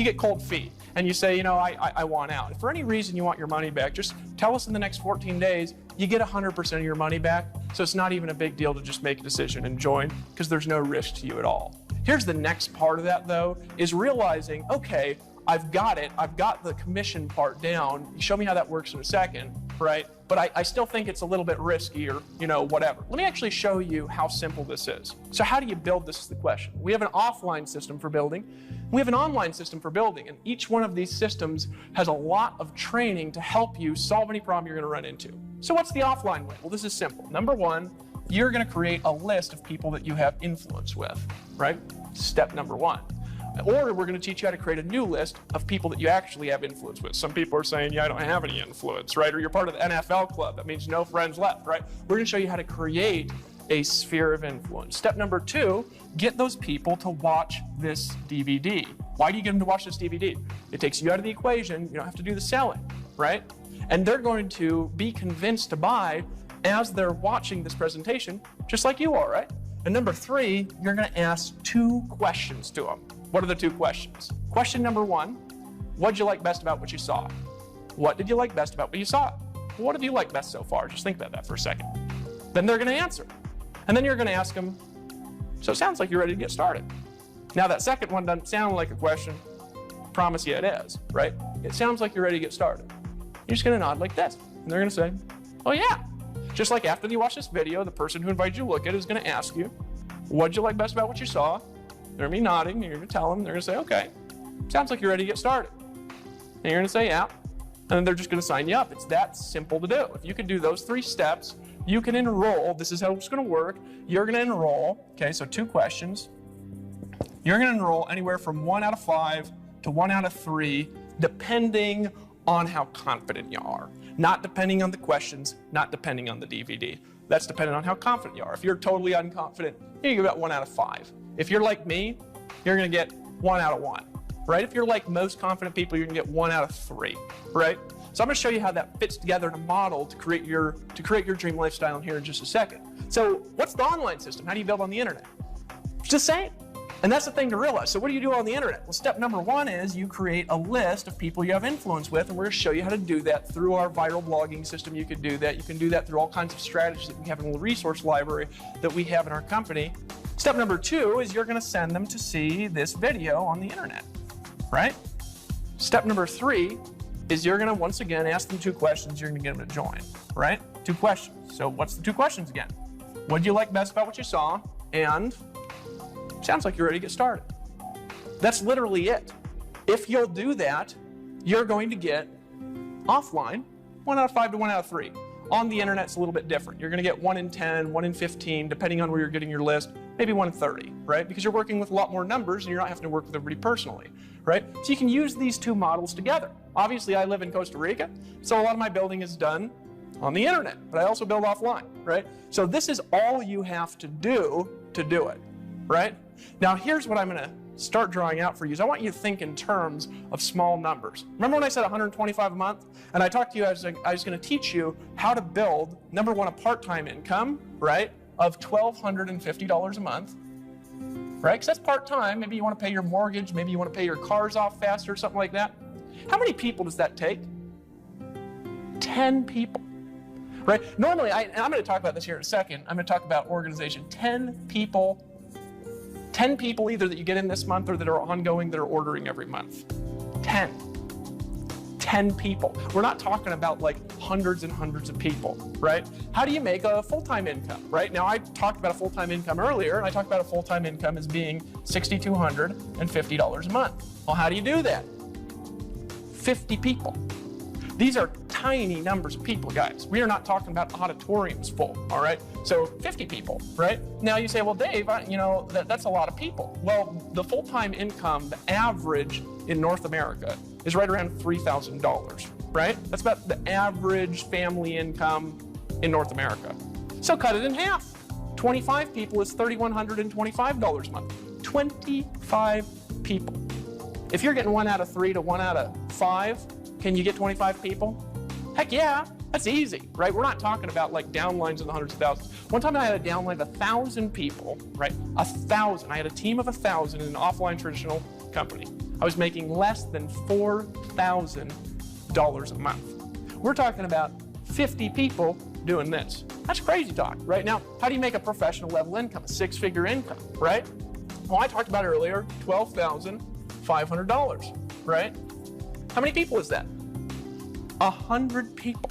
get cold feet, and you say, I want out. If for any reason you want your money back, just tell us in the next 14 days, you get 100% of your money back, so it's not even a big deal to just make a decision and join, because there's no risk to you at all. Here's the next part of that though, is realizing, okay, I've got it, I've got the commission part down, show me how that works in a second, right? But I still think it's a little bit risky, or whatever. Let me actually show you how simple this is. So how do you build this is the question. We have an offline system for building, we have an online system for building, and each one of these systems has a lot of training to help you solve any problem you're going to run into. So what's the offline way? Well, this is simple. Number one, you're going to create a list of people that you have influence with, right? Step number one. Or we're going to teach you how to create a new list of people that you actually have influence with. Some people are saying, yeah, I don't have any influence, right? Or you're part of the NFL club. That means no friends left, right? We're going to show you how to create a sphere of influence. Step number two, get those people to watch this DVD. Why do you get them to watch this DVD? It takes you out of the equation. You don't have to do the selling, right? And they're going to be convinced to buy as they're watching this presentation, just like you are, right? And number three, you're going to ask 2 questions to them. What are the 2 questions? Question number one, what did you like best about what you saw? What did you like best about what you saw? What have you liked best so far? Just think about that for a second. Then they're going to answer. And then you're going to ask them, so it sounds like you're ready to get started. Now that second one doesn't sound like a question. Promise you it is, right? It sounds like you're ready to get started. You're just going to nod like this. And they're going to say, oh yeah. Just like after you watch this video, the person who invited you to look at it is going to ask you, what did you like best about what you saw? They're going to be nodding, and you're going to tell them, they're going to say, okay, sounds like you're ready to get started. And you're going to say, yeah, and then they're just going to sign you up. It's that simple to do. If you can do those 3 steps, you can enroll. This is how it's going to work. You're going to enroll, okay, so 2 questions. You're going to enroll anywhere from 1 out of 5 to 1 out of 3, depending on how confident you are. Not depending on the questions, not depending on the DVD. That's dependent on how confident you are. If you're totally unconfident, you get about 1 out of 5. If you're like me, you're going to get 1 out of 1, right? If you're like most confident people, you're going to get 1 out of 3, right? So I'm going to show you how that fits together in a model to create your dream lifestyle in here in just a second. So what's the online system? How do you build on the internet? It's the same. And that's the thing to realize. So what do you do on the internet? Well, step number one is you create a list of people you have influence with, and we're going to show you how to do that through our viral blogging system. You can do that. You can do that through all kinds of strategies that we have in the resource library that we have in our company. Step number two is you're going to send them to see this video on the internet, right? Step number three is you're going to, once again, ask them 2 questions. You're going to get them to join, right? 2 questions. So what's the 2 questions again? What did you like best about what you saw? And sounds like you're ready to get started. That's literally it. If you'll do that, you're going to get offline 1 out of 5 to 1 out of 3. On the internet, it's a little bit different. You're going to get 1 in 10, 1 in 15, depending on where you're getting your list, maybe 1 in 30, right? Because you're working with a lot more numbers and you're not having to work with everybody personally, right? So you can use these 2 models together. Obviously, I live in Costa Rica, so a lot of my building is done on the internet, but I also build offline, right? So this is all you have to do it, right? Now, here's what I'm going to start drawing out for you. Is I want you to think in terms of small numbers. Remember when I said 125 a month? And I talked to you, I was going to teach you how to build, number one, a part-time income, right, of $1,250 a month, right? Because that's part-time. Maybe you want to pay your mortgage. Maybe you want to pay your cars off faster, something like that. How many people does that take? 10 people, right? Normally, and I'm going to talk about this here in a second. I'm going to talk about organization. 10 people either that you get in this month or that are ongoing that are ordering every month. 10 people. We're not talking about like hundreds and hundreds of people, right? How do you make a full-time income, right? Now, I talked about a full-time income earlier, and I talked about a full-time income as being $6,250 a month. Well, how do you do that? 50 people. These are tiny numbers of people, guys. We are not talking about auditoriums full, all right? So 50 people, right? Now you say, well, Dave, that's a lot of people. Well, the full-time income, the average in North America is right around $3,000, right? That's about the average family income in North America. So cut it in half. 25 people is $3,125 a month. 25 people. If you're getting 1 out of 3 to 1 out of 5, can you get 25 people? Heck yeah, that's easy, right? We're not talking about like downlines in the hundreds of thousands. One time I had a downline of 1,000 people, right? 1,000. I had a team of 1,000 in an offline traditional company. I was making less than $4,000 a month. We're talking about 50 people doing this. That's crazy talk, right? Now, how do you make a professional level income, a 6-figure income, right? Well, I talked about earlier, $12,500, right? How many people is that? 100 people,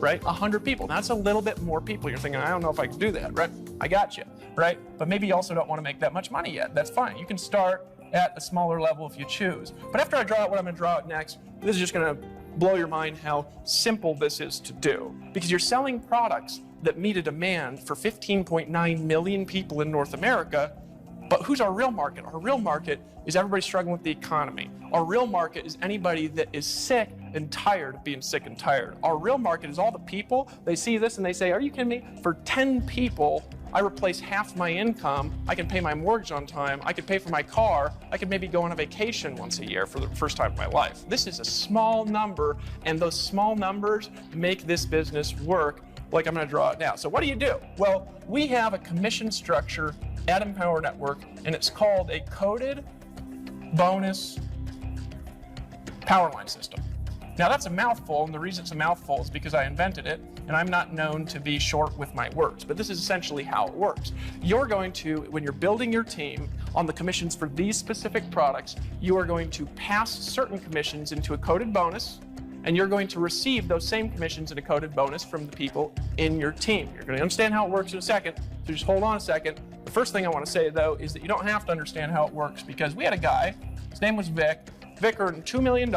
right? 100 people. Now, that's a little bit more people. You're thinking, I don't know if I can do that, right? I got you, right? But maybe you also don't want to make that much money yet. That's fine. You can start at a smaller level if you choose. But after I draw out what I'm going to draw out next, this is just going to blow your mind how simple this is to do. Because you're selling products that meet a demand for 15.9 million people in North America. But who's our real market? Our real market is everybody struggling with the economy. Our real market is anybody that is sick and tired of being sick and tired. Our real market is all the people, they see this and they say, are you kidding me? For 10 people, I replace half my income. I can pay my mortgage on time. I could pay for my car. I could maybe go on a vacation once a year for the first time in my life. This is a small number, and those small numbers make this business work like I'm going to draw it now. So what do you do? Well, we have a commission structure at Empower Network, and it's called a coded bonus power line system. Now that's a mouthful, and the reason it's a mouthful is because I invented it, and I'm not known to be short with my words, but this is essentially how it works. You're going to, when you're building your team on the commissions for these specific products, you are going to pass certain commissions into a coded bonus, and you're going to receive those same commissions in a coded bonus from the people in your team. You're going to understand how it works in a second, so just hold on a second. The first thing I want to say, though, is that you don't have to understand how it works, because we had a guy, his name was Vic. Vic earned $2 million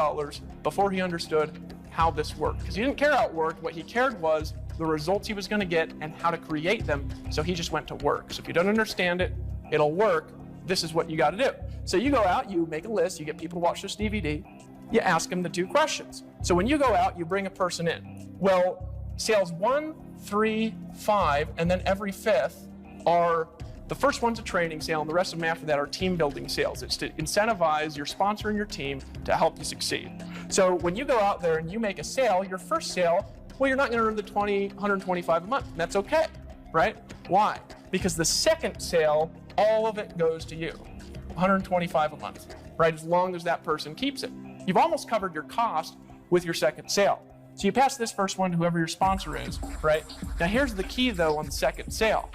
before he understood how this worked, because he didn't care how it worked. What he cared was the results he was going to get and how to create them, so he just went to work. So if you don't understand it, it'll work. This is what you got to do. So you go out, you make a list, you get people to watch this DVD, you ask them the 2 questions. So when you go out, you bring a person in. Well, sales 1, 3, 5, and then every 5th are, the first one's a training sale, and the rest of them after that are team building sales. It's to incentivize your sponsor and your team to help you succeed. So when you go out there and you make a sale, your first sale, well, you're not going to earn the $125 a month, and that's okay, right? Why? Because the second sale, all of it goes to you, $125 a month, right? As long as that person keeps it. You've almost covered your cost with your second sale. So you pass this first one to whoever your sponsor is, right? Now here's the key, though, on the second sale.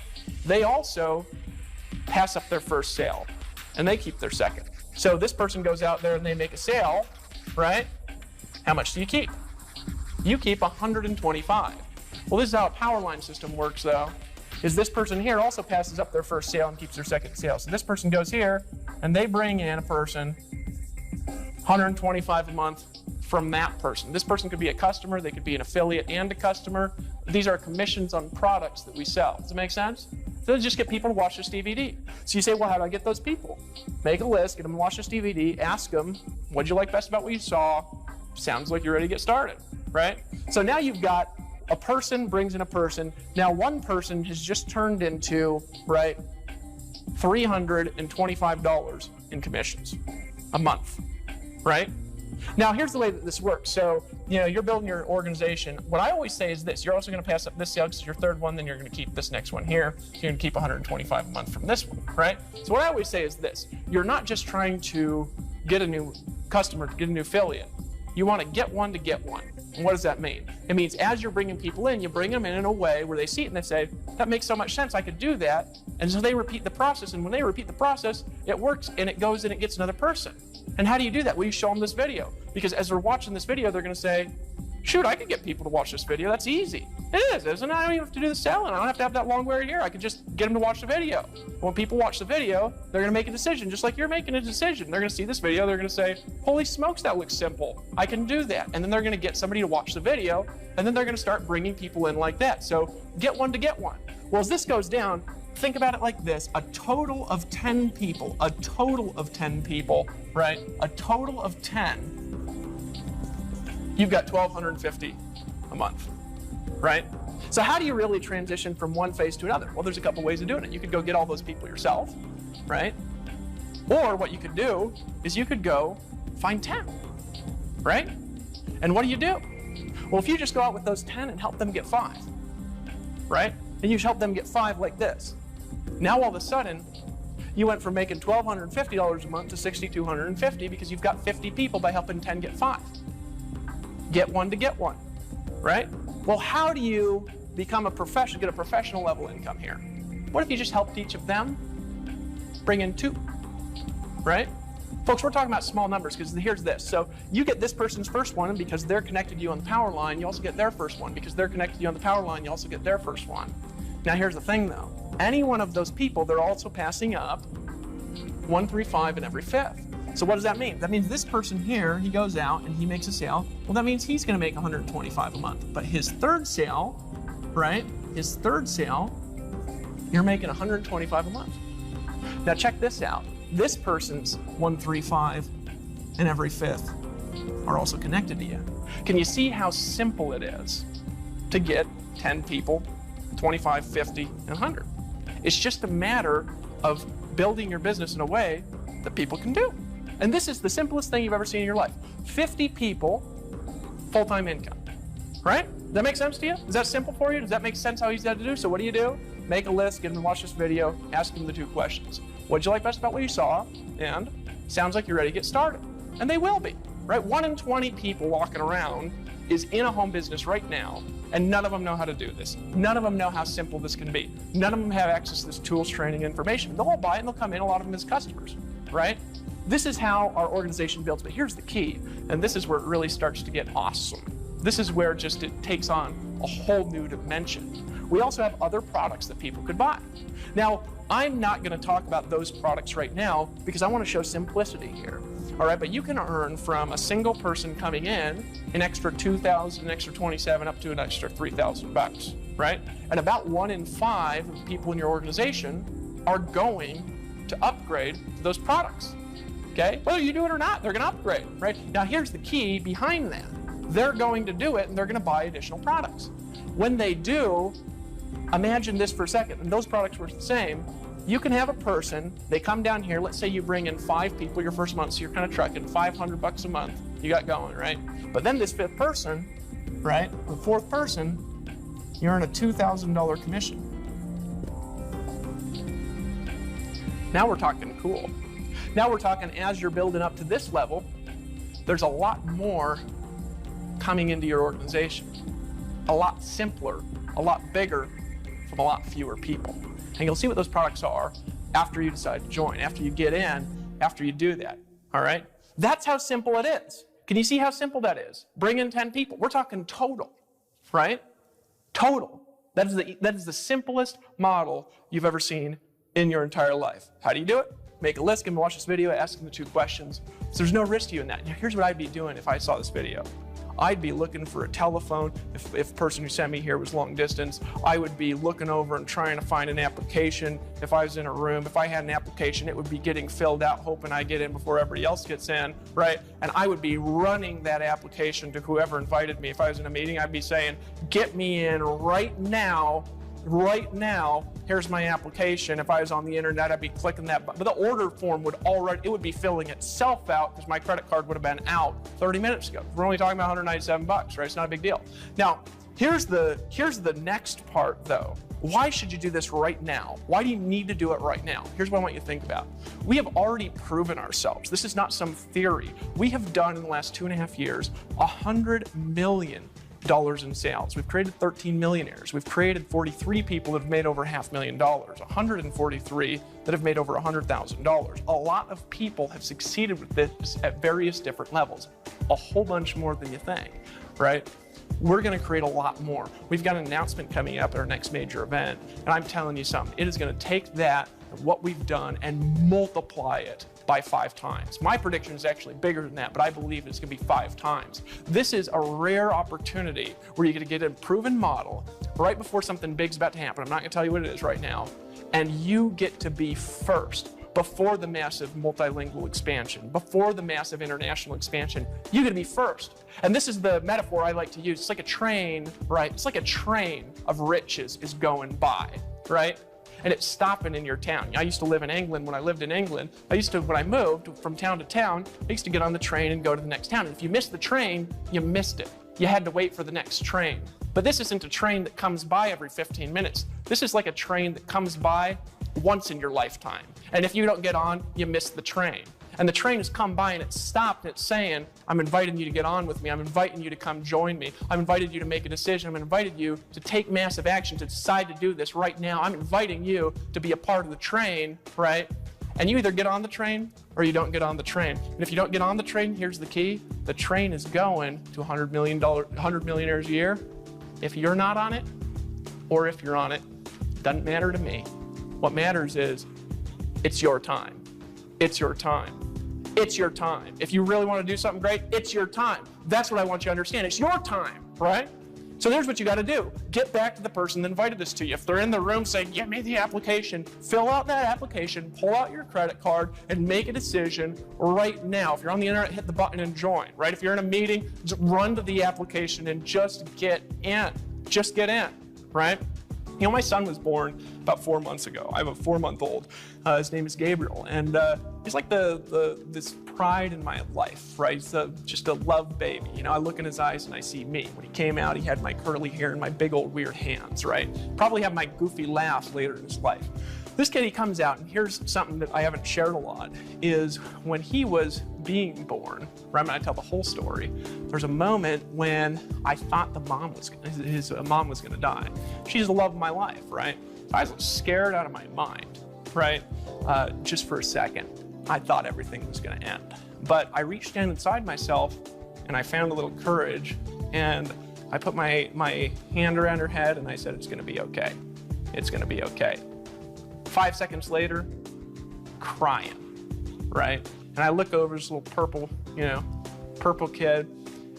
They also pass up their first sale, and they keep their second. So this person goes out there and they make a sale, right? How much do you keep? You keep $125. Well, this is how a power line system works, though, is this person here also passes up their first sale and keeps their second sale. So this person goes here, and they bring in a person, $125 a month from that person. This person could be a customer, they could be an affiliate and a customer. These are commissions on products that we sell. Does it make sense? So just get people to watch this DVD. So you say, well, how do I get those people? Make a list, get them to watch this DVD, ask them, what'd you like best about what you saw? Sounds like you're ready to get started, right? So now you've got a person brings in a person. Now one person has just turned into, right, $325 in commissions a month, right? Now, here's the way that this works. So, you're building your organization. What I always say is this. You're also going to pass up this sale because it's your third one, then you're going to keep this next one here. So you're going to keep $125 a month from this one, right? So what I always say is this. You're not just trying to get a new customer, to get a new affiliate. You want to get one to get one. And what does that mean? It means as you're bringing people in, you bring them in a way where they see it and they say, that makes so much sense, I could do that. And so they repeat the process. And when they repeat the process, it works and it goes and it gets another person. And how do you do that? Well, you show them this video. Because as they're watching this video, they're going to say, shoot, I could get people to watch this video. That's easy. It is, isn't it? I don't even have to do the selling. I don't have to have that long word here. I could just get them to watch the video. When people watch the video, they're going to make a decision, just like you're making a decision. They're going to see this video. They're going to say, holy smokes, that looks simple. I can do that. And then they're going to get somebody to watch the video, and then they're going to start bringing people in like that. So get one to get one. Well, as this goes down, think about it like this. A total of 10 people, right? A total of 10, you've got $1,250 a month, right? So how do you really transition from one phase to another? Well, there's a couple ways of doing it. You could go get all those people yourself, right? Or what you could do is you could go find 10, right? And what do? Well, if you just go out with those 10 and help them get 5, right? And you help them get 5 like this. Now all of a sudden, you went from making $1,250 a month to $6,250 because you've got 50 people by helping 10 get 5. Get one to get one, right? Well, how do you become a professional, get a professional level income here? What if you just helped each of them bring in 2, right? Folks, we're talking about small numbers because here's this. So you get this person's first one, and because they're connected to you on the power line, you also get their first one. Because they're connected to you on the power line, you also get their first one. Now here's the thing though. Any one of those people, they're also passing up 135 in every 5th. So what does that mean? That means this person here, he goes out and he makes a sale. Well, that means he's going to make 125 a month. But his third sale, right? His third sale, you're making 125 a month. Now check this out. This person's 135 in every 5th are also connected to you. Can you see how simple it is to get 10 people, 25, 50, and 100? It's just a matter of building your business in a way that people can do. And this is the simplest thing you've ever seen in your life. 50 people, full-time income, right? Does that make sense to you? Is that simple for you? Does that make sense how easy that to do? So what do? Make a list, get them to watch this video, ask them the 2 questions. What'd you like best about what you saw? And sounds like you're ready to get started. And they will be, right? 1 in 20 people walking around is in a home business right now, and none of them know how to do this. None of them know how simple this can be. None of them have access to this tools, training, information. They'll all buy it and they'll come in, a lot of them as customers, right? This is how our organization builds, but here's the key, and this is where it really starts to get awesome. This is where just it takes on a whole new dimension. We also have other products that people could buy. Now, I'm not going to talk about those products right now because I want to show simplicity here. All right, but you can earn from a single person coming in an extra $2,000, an extra $27, up to an extra $3,000, right? And about 1 in 5 of the people in your organization are going to upgrade to those products. Okay, whether you do it or not, they're going to upgrade, right? Now, here's the key behind that. They're going to do it, and they're going to buy additional products. When they do, imagine this for a second, and those products were the same. You can have a person, they come down here, let's say you bring in 5 people your first month, so you're kind of trucking $500 a month, you got going, right? But then this 5th person, right, the 4th person, you earn a $2,000 commission. Now we're talking cool. Now we're talking as you're building up to this level, there's a lot more coming into your organization. A lot simpler, a lot bigger, from a lot fewer people. And you'll see what those products are after you decide to join, after you get in, after you do that, all right? That's how simple it is. Can you see how simple that is? Bring in 10 people. We're talking total, right? Total. That is the simplest model you've ever seen in your entire life. How do you do it? Make a list, give them to watch this video, ask them the 2 questions. So there's no risk to you in that. Now, here's what I'd be doing if I saw this video. I'd be looking for a telephone. If the person who sent me here was long distance, I would be looking over and trying to find an application. If I was in a room, if I had an application, it would be getting filled out, hoping I get in before everybody else gets in, right? And I would be running that application to whoever invited me. If I was in a meeting, I'd be saying, get me in right now, here's my application. If I was on the internet, I'd be clicking that button. But the order form would be filling itself out because my credit card would have been out 30 minutes ago. We're only talking about $197, right? It's not a big deal. Now, here's the next part though. Why should you do this right now? Why do you need to do it right now? Here's what I want you to think about. We have already proven ourselves. This is not some theory. We have done in the last 2.5 years, $100 million in sales. We've created 13 millionaires. We've created 43 people that have made over $500,000, 143 that have made over $100,000. A lot of people have succeeded with this at various different levels, a whole bunch more than you think. right? We're going to create a lot more. We've got an announcement coming up at our next major event, and I'm telling you something. It is going to take that, what we've done, and multiply it by 5 times. My prediction is actually bigger than that, but I believe it's going to be 5 times. This is a rare opportunity where you're going to get a proven model right before something big's about to happen. I'm not going to tell you what it is right now. And you get to be first. Before the massive multilingual expansion, before the massive international expansion, you're going to be first. And this is the metaphor I like to use. It's like a train, right? It's like a train of riches is going by, right? And it's stopping in your town. I used to live in England. When I lived in England, when I moved from town to town, I used to get on the train and go to the next town. And if you missed the train, you missed it. You had to wait for the next train. But this isn't a train that comes by every 15 minutes. This is like a train that comes by once in your lifetime. And if you don't get on, you miss the train. And the train has come by and it's stopped and it's saying, I'm inviting you to get on with me. I'm inviting you to come join me. I'm invited you to make a decision. I'm invited you to take massive action, to decide to do this right now. I'm inviting you to be a part of the train, right? And you either get on the train or you don't get on the train. And if you don't get on the train, here's the key. The train is going to $100 millionaires a year. If you're not on it, or if you're on it, doesn't matter to me. What matters is it's your time. It's your time. It's your time. If you really want to do something great, it's your time. That's what I want you to understand. It's your time, right? So here's what you got to do. Get back to the person that invited this to you. If they're in the room saying, give me the application, fill out that application, pull out your credit card, and make a decision right now. If you're on the internet, hit the button and join, right? If you're in a meeting, just run to the application and just get in. Just get in, right? You know, my son was born about 4 months ago. I have a 4-month-old. His name is Gabriel, and he's like this pride in my life, right? He's just a love baby. You know, I look in his eyes and I see me. When he came out, he had my curly hair and my big old weird hands, right? Probably have my goofy laugh later in his life. This kid, he comes out, and here's something that I haven't shared a lot, is when he was being born, right, I'm going to tell the whole story, there's a moment when I thought his mom was going to die. She's the love of my life, right? I was scared out of my mind, right? Just for a second, I thought everything was going to end. But I reached down inside myself, and I found a little courage, and I put my hand around her head, and I said, it's going to be okay. It's going to be okay. 5 seconds later, crying, right? And I look over this little purple kid,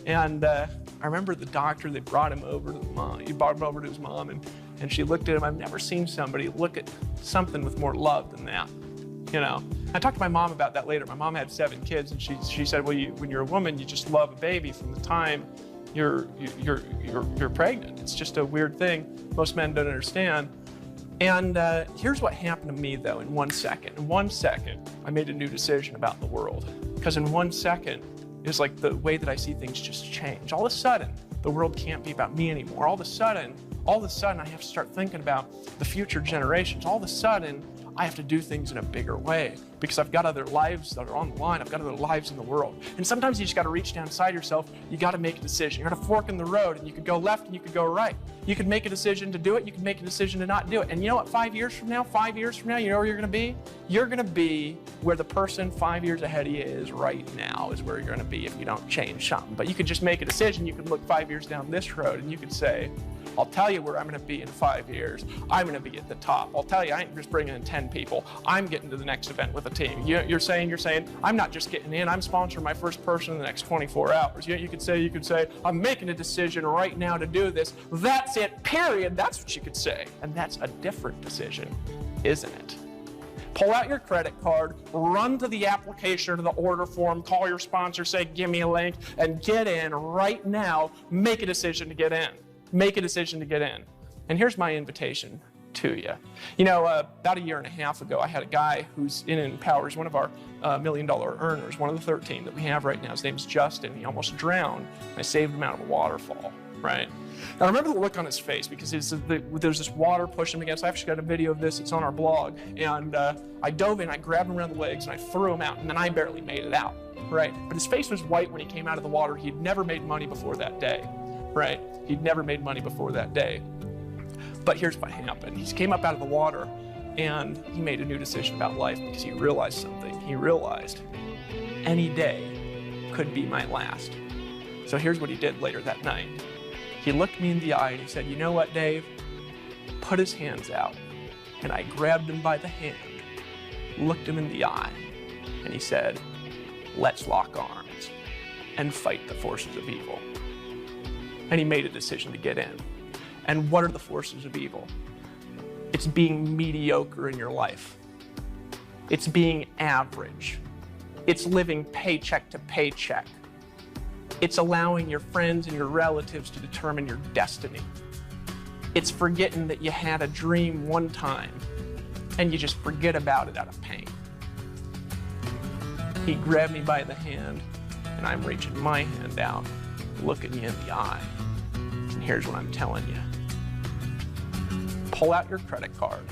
and I remember the doctor, they brought him over to the mom. He brought him over to his mom, and she looked at him. I've never seen somebody look at something with more love than that, you know? I talked to my mom about that later. My mom had 7 kids, and she said, well, when you're a woman, you just love a baby from the time you're pregnant. It's just a weird thing most men don't understand. And here's what happened to me, though, in 1 second. In 1 second, I made a new decision about the world. Because in 1 second, it was like the way that I see things just change. All of a sudden, the world can't be about me anymore. All of a sudden, I have to start thinking about the future generations. All of a sudden, I have to do things in a bigger way because I've got other lives that are on the line. I've got other lives in the world. And sometimes you just got to reach down inside yourself. You got to make a decision. You're at a fork in the road, and you could go left and you could go right. You could make a decision to do it. You could make a decision to not do it. And you know what? 5 years from now, you know where you're going to be? You're going to be where the person 5 years ahead of you is right now is where you're going to be if you don't change something. But you could just make a decision. You could look 5 years down this road, and you could say, I'll tell you where I'm going to be in 5 years. I'm going to be at the top. I'll tell you, I ain't just bringing in 10 people. I'm getting to the next event with a team. You're saying, I'm not just getting in. I'm sponsoring my first person in the next 24 hours. You could say, I'm making a decision right now to do this. That's it, period. That's what you could say. And that's a different decision, isn't it? Pull out your credit card, run to the application or to the order form, call your sponsor, say, give me a link, and get in right now. Make a decision to get in. Make a decision to get in. And here's my invitation to you. You know, about 1.5 years ago, I had a guy who's in Empower. He's one of our $1 million earners, one of the 13 that we have right now. His name's Justin. He almost drowned. I saved him out of a waterfall, right? Now, I remember the look on his face because there's this water pushing him against. I actually got a video of this. It's on our blog. And I dove in, I grabbed him around the legs, and I threw him out. And then I barely made it out, right? But his face was white when he came out of the water. He'd never made money before that day, right? He'd never made money before that day. But here's what happened. He came up out of the water, and he made a new decision about life because he realized something. He realized any day could be my last. So here's what he did later that night. He looked me in the eye and he said, "You know what, Dave?" Put his hands out. And I grabbed him by the hand, looked him in the eye, and he said, "Let's lock arms and fight the forces of evil." And he made a decision to get in. And what are the forces of evil? It's being mediocre in your life. It's being average. It's living paycheck to paycheck. It's allowing your friends and your relatives to determine your destiny. It's forgetting that you had a dream one time and you just forget about it out of pain. He grabbed me by the hand and I'm reaching my hand out, looking you in the eye. And here's what I'm telling you. Pull out your credit card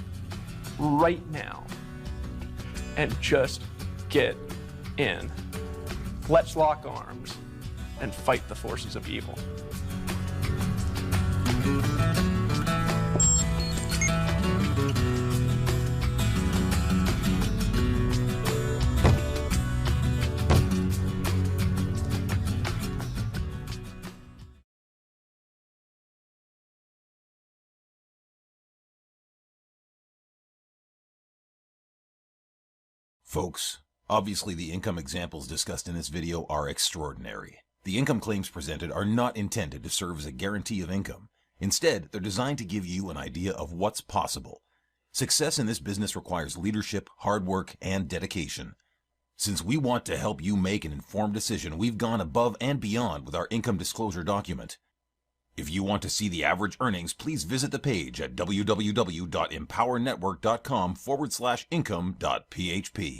right now and just get in. Let's lock arms and fight the forces of evil. Folks, obviously the income examples discussed in this video are extraordinary. The income claims presented are not intended to serve as a guarantee of income. Instead, they're designed to give you an idea of what's possible. Success in this business requires leadership, hard work, and dedication. Since we want to help you make an informed decision, we've gone above and beyond with our income disclosure document. If you want to see the average earnings, please visit the page at www.empowernetwork.com/income.php.